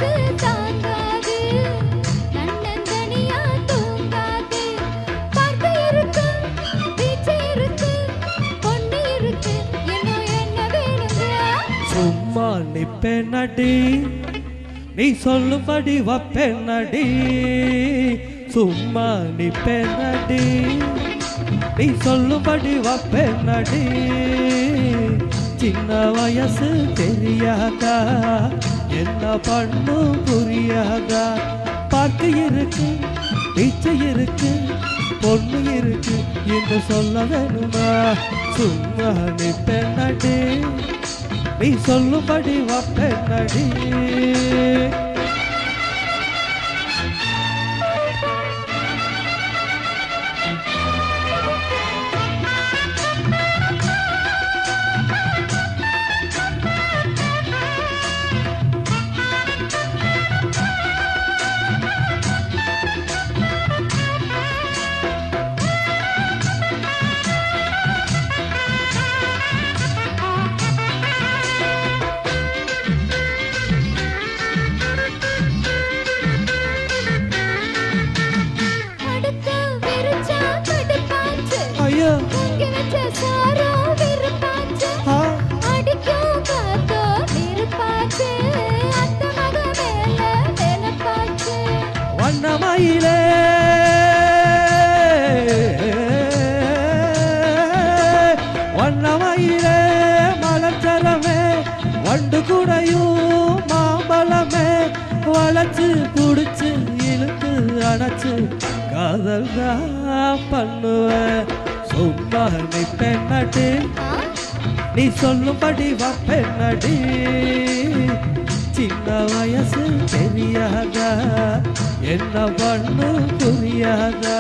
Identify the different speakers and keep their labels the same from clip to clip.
Speaker 1: வயசு தாங்காது தன்னந்தனியா தூங்காது பார்க்க இருக்கு பீச்சு இருக்கு பொண்ணு இருக்கு இன்னும் என்ன வேணுங்க
Speaker 2: சும்மா நிப்பேனடி நீ சொல்லும்படி வப்பேனடி சும்மா நிப்பேனடி நீ சொல்லும்படி வப்பேனடி சின்ன வயசு தெரியாதா என்ன பண்ணும் புரியாதா பார்க்க இருக்கு பீச்சு இருக்கு பொண்ணு இருக்கு என்று சொல்ல வேணுமா சும்மா நிப்பேனடி நீ சொல்லும்படி வப்பேனடி வண்ணமயிலே வண்ணமயிலே மலர்ச்சரமே வண்டு கூடையும் மாம்பழமே வளைச்சு புடிச்சு இழுத்து அணைச்சு காதல் தான் பண்ணுவேன் சும்மா நிப்பேனடி நீ சொல்லும்படி வப்பேனடி சின்ன வயசு தெரியாதா என்ன பண்ணு புரியாதா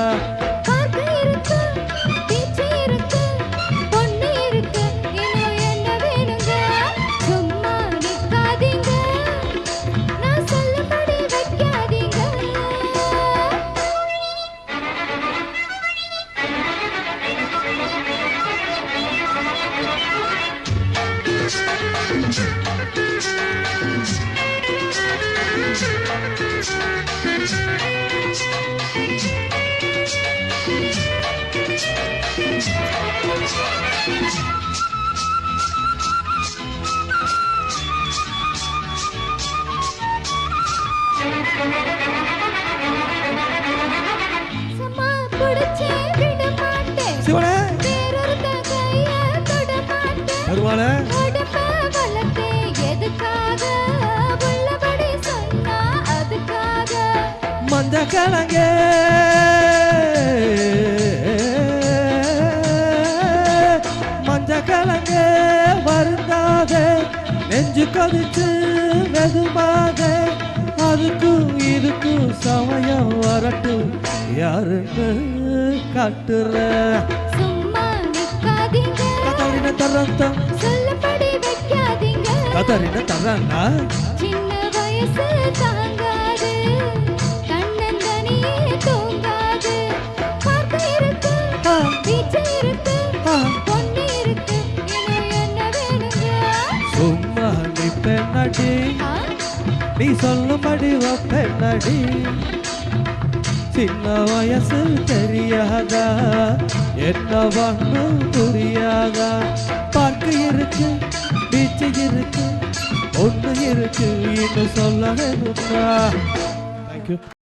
Speaker 2: மஞ்ச கிழங்கே மஞ்ச கிழங்கே வருந்தாத நெஞ்சு கொதிச்சு வெதுமாத அதுக்கும் இதுக்கும் சமயம் வரட்டும் யாருன்னு காட்டுற
Speaker 1: சும்மா நிக்காதீங்க
Speaker 2: கதறின தரந்தம்
Speaker 1: சொல்லபடி வைக்காதீங்க
Speaker 2: கதறின தரண்டா
Speaker 1: சின்ன வயசு தாங்காது தன்னந்தனியே தூங்காது பார்க்க இருக்கு பீச்சு இருக்கு பொண்ணு இருக்கு இன்னும் என்ன வேணுங்க
Speaker 2: சும்மா நிப்பேனடி நீ சொல்லும்படி வப்பேனடி சின்ன வயசு தெரியாதா என்ன பண்ணும் புரியாதா பார்க்க இருக்கு பீச்சு இருக்கு ஒண்ணு இருக்கு இன்னும் சொல்ல வேணுமா. Thank you.